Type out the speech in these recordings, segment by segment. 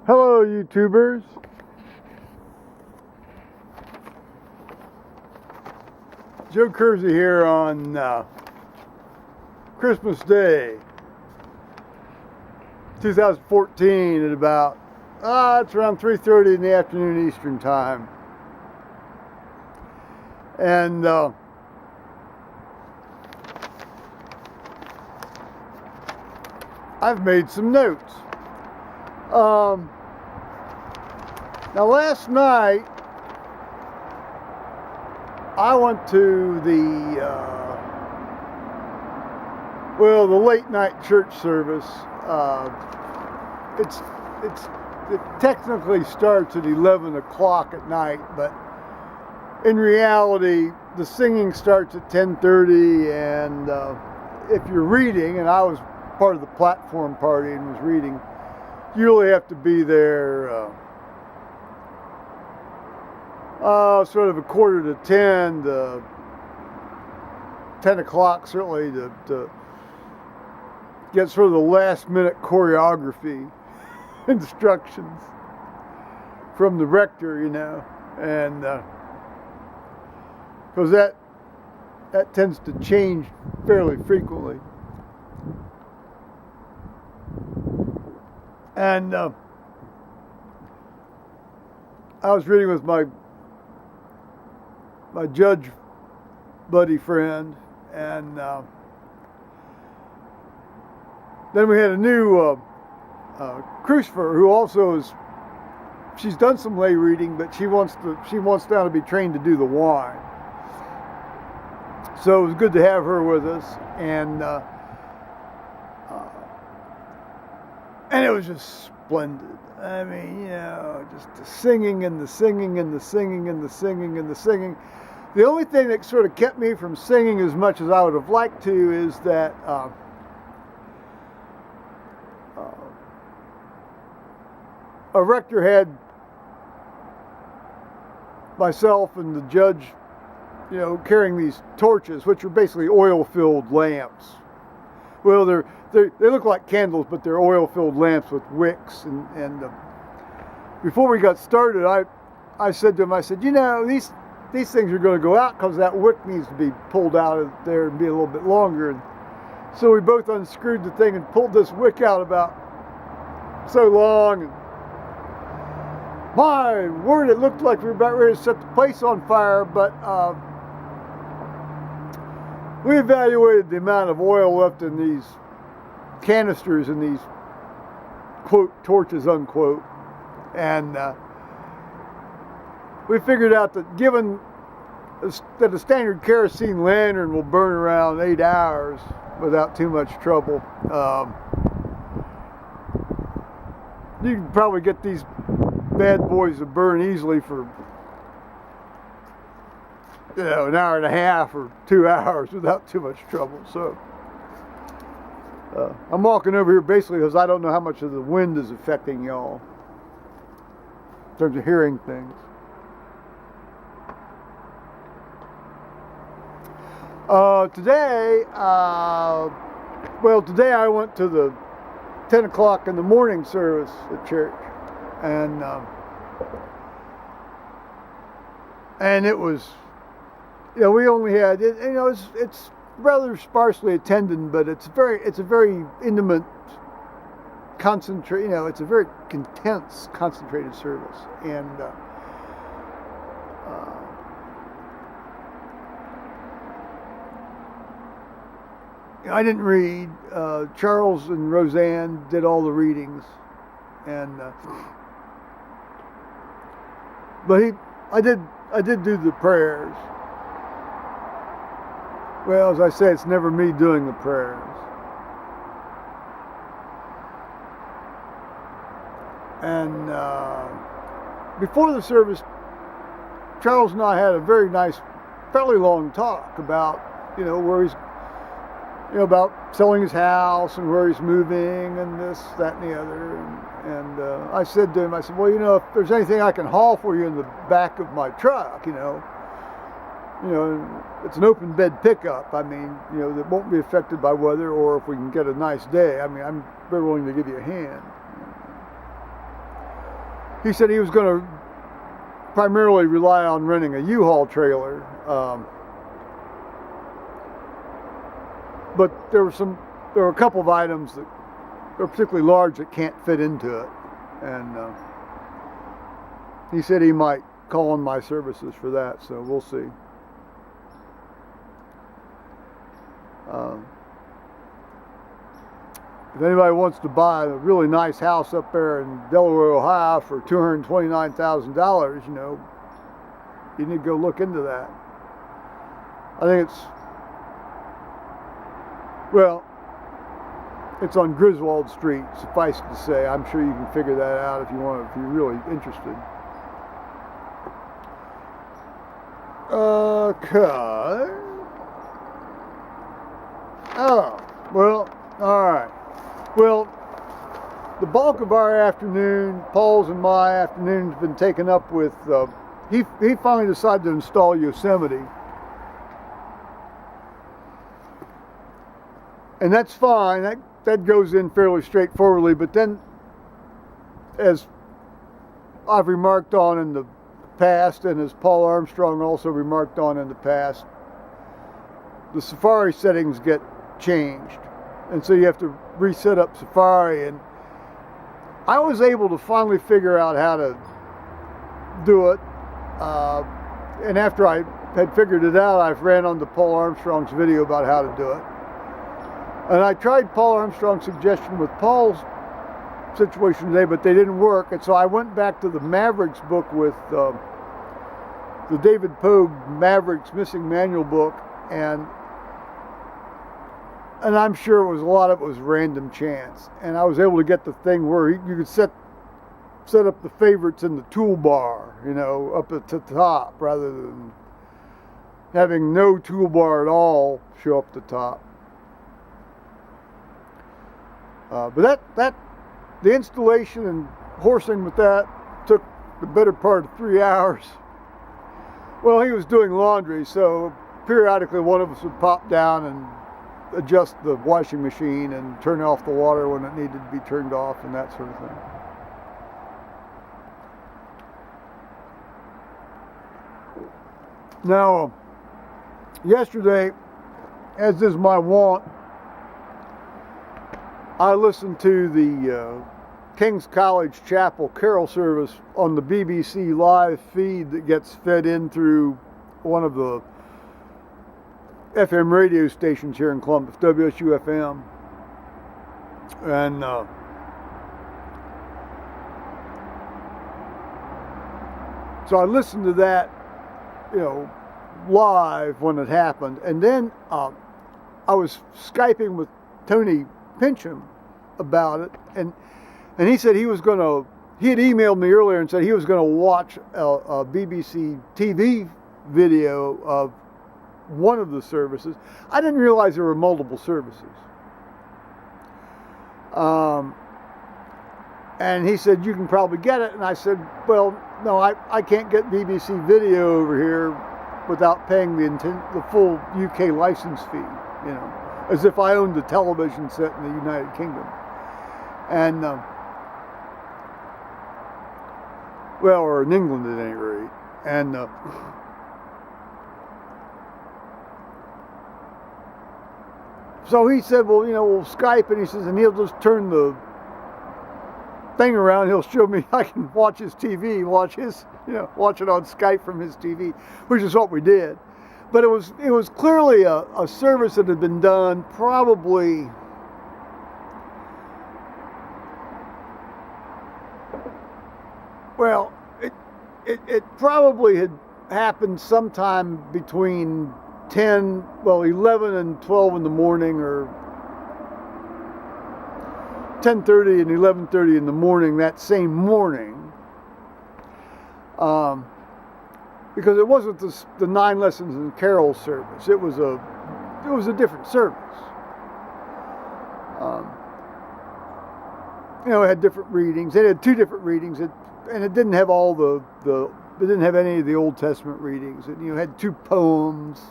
Hello, YouTubers. Joe Kersey here on Christmas Day, 2014 at about, it's around 3:30 in the afternoon Eastern Time. And I've made some notes. Now last night I went to the late night church service. It technically starts at 11 o'clock at night, but in reality the singing starts at 10:30, and if you're reading, and I was part of the platform party and was reading, you really have to be there sort of a quarter to 10 to 10 o'clock certainly to get sort of the last minute choreography instructions from the rector, and because that tends to change fairly frequently. And I was reading with my judge buddy friend, and then we had a new crucifer who also she's done some lay reading, but she wants now to be trained to do the wine. So it was good to have her with us, and it was just splendid. I mean, just the singing and the singing and the singing and the singing and the singing. The only thing that sort of kept me from singing as much as I would have liked to is that a rector had myself and the judge, carrying these torches, which are basically oil-filled lamps. Well, they look like candles, but they're oil-filled lamps with wicks. And before we got started, I said to him, these things are going to go out because that wick needs to be pulled out of there and be a little bit longer. And so we both unscrewed the thing and pulled this wick out about so long. And my word, it looked like we were about ready to set the place on fire, but we evaluated the amount of oil left in these canisters and these, quote, torches, unquote, and we figured out that given that a standard kerosene lantern will burn around 8 hours without too much trouble, you can probably get these bad boys to burn easily for an hour and a half or 2 hours without too much trouble. So I'm walking over here basically because I don't know how much of the wind is affecting y'all in terms of hearing things. Today I went to the 10 o'clock in the morning service at church, and it was, we only had, it's rather sparsely attended, but it's a very intimate, it's a very intense, concentrated service, and I didn't read. Charles and Roseanne did all the readings, and but I did do the prayers. Well, as I say, it's never me doing the prayers. And before the service, Charles and I had a very nice, fairly long talk about, where he's, about selling his house and where he's moving and this, that, and the other. And I said to him, well, if there's anything I can haul for you in the back of my truck, it's an open bed pickup. I mean, that won't be affected by weather, or if we can get a nice day. I mean, I'm very willing to give you a hand. he said he was going to primarily rely on renting a U-Haul trailer. But there were a couple of items that are particularly large that can't fit into it. And he said he might call on my services for that, so we'll see. If anybody wants to buy a really nice house up there in Delaware, Ohio for $229,000, you need to go look into that. I think it's on Griswold Street, suffice to say. I'm sure you can figure that out if you're really interested. Okay. Oh, well, all right. Well, the bulk of our afternoon, Paul's and my afternoon, has been taken up with, he finally decided to install Yosemite. And that's fine, that goes in fairly straightforwardly, but then, as I've remarked on in the past, and as Paul Armstrong also remarked on in the past, the Safari settings get changed. And so you have to reset up Safari, and I was able to finally figure out how to do it. And after I had figured it out, I ran onto Paul Armstrong's video about how to do it. And I tried Paul Armstrong's suggestion with Paul's situation today, but they didn't work. And so I went back to the Mavericks book with the David Pogue Mavericks Missing Manual book, and I'm sure a lot of it was random chance. And I was able to get the thing where you could set up the favorites in the toolbar, up at the top, rather than having no toolbar at all show up the top. But the installation and horsing with that took the better part of 3 hours. Well, he was doing laundry, so periodically one of us would pop down and adjust the washing machine and turn off the water when it needed to be turned off and that sort of thing. Now, yesterday, as is my wont, I listened to the King's College Chapel Carol service on the BBC live feed that gets fed in through one of the FM radio stations here in Columbus, WSU-FM. And so I listened to that, live when it happened. And then I was Skyping with Tony Pincham about it, and he said he had emailed me earlier and said he was going to watch a BBC TV video of one of the services. I didn't realize there were multiple services. And he said, you can probably get it. And I said, well, no, I can't get BBC video over here without paying the full UK license fee, as if I owned a television set in the United Kingdom. And, or in England at any rate. And so he said, well, we'll Skype, and he says, and he'll just turn the thing around, he'll show me I can watch his TV, watch it on Skype from his TV, which is what we did. But it was clearly a service that had been done probably it probably had happened sometime between 11 and 12 in the morning, or 10:30 and 11:30 in the morning that same morning, because it wasn't the 9 lessons in Carol service. It was a different service. It had different readings. It had 2 different readings, and it didn't have it didn't have any of the Old Testament readings. It had 2 poems,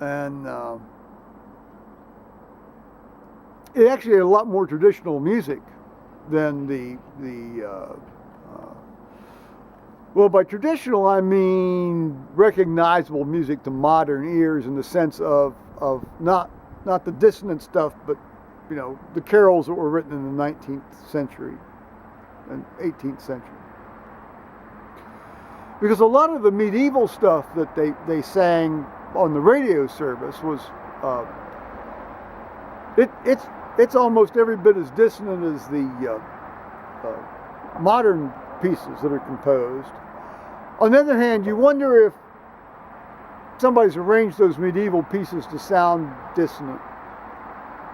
and it actually had a lot more traditional music than well, by traditional I mean recognizable music to modern ears in the sense of not the dissonant stuff, but the carols that were written in the 19th century and 18th century. Because a lot of the medieval stuff that they sang on the radio service was it's almost every bit as dissonant as the modern pieces that are composed. On the other hand, you wonder if somebody's arranged those medieval pieces to sound dissonant.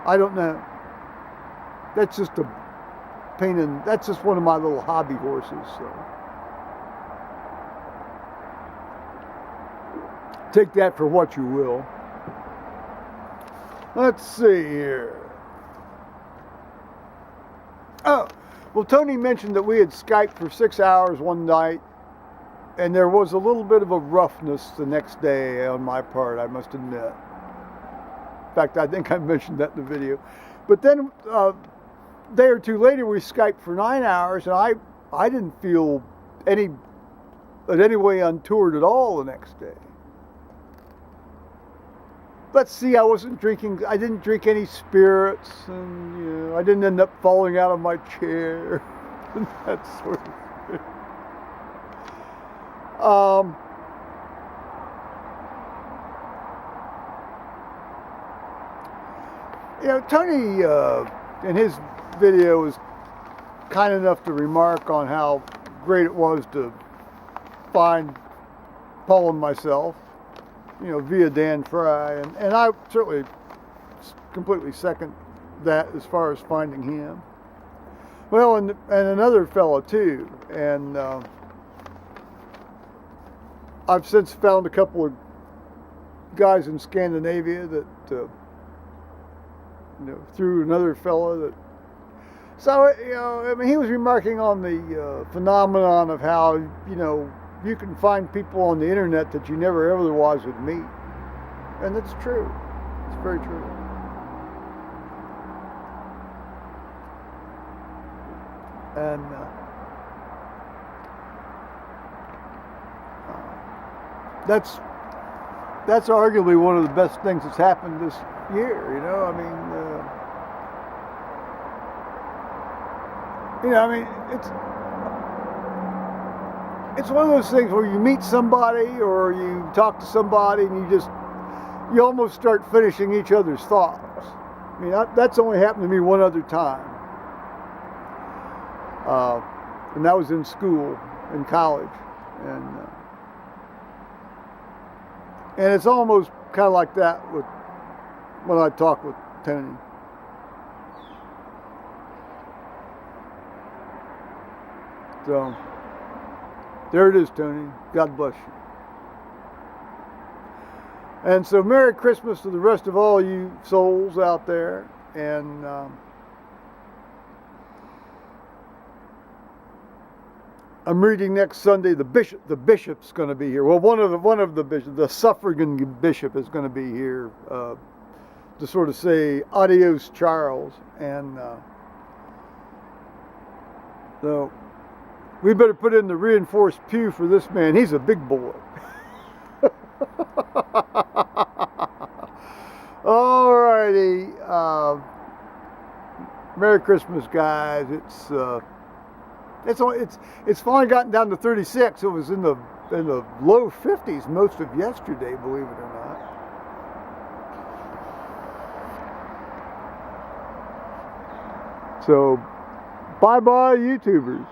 I don't know. That's just a pain in. That's just one of my little hobby horses. So take that for what you will. Let's see here. Oh, well, Tony mentioned that we had Skyped for 6 hours one night, and there was a little bit of a roughness the next day on my part, I must admit. In fact, I think I mentioned that in the video. But then a day or two later, we Skyped for 9 hours, and I didn't feel in any way untoured at all the next day. Let's see, I didn't drink any spirits, and I didn't end up falling out of my chair, and that sort of thing. Tony in his video was kind enough to remark on how great it was to find Paul and myself, via Dan Fry, and I certainly completely second that as far as finding him. Well, and another fellow too, and I've since found a couple of guys in Scandinavia that through another fellow that. So he was remarking on the phenomenon of how you can find people on the internet that you never otherwise would meet. And that's true. It's very true. And that's arguably one of the best things that's happened this year, it's one of those things where you meet somebody or you talk to somebody and you almost start finishing each other's thoughts. I mean, that's only happened to me one other time. And that was in school, in college. And it's almost kind of like that when I talk with Tony. So, there it is, Tony. God bless you. And so, Merry Christmas to the rest of all you souls out there. And I'm reading next Sunday. The bishop's going to be here. Well, one of the bishops, the suffragan bishop, is going to be here to sort of say adios, Charles. And so we better put in the reinforced pew for this man. He's a big boy. All righty. Merry Christmas, guys. It's finally gotten down to 36. It was in the low 50s most of yesterday, believe it or not. So, bye-bye, YouTubers.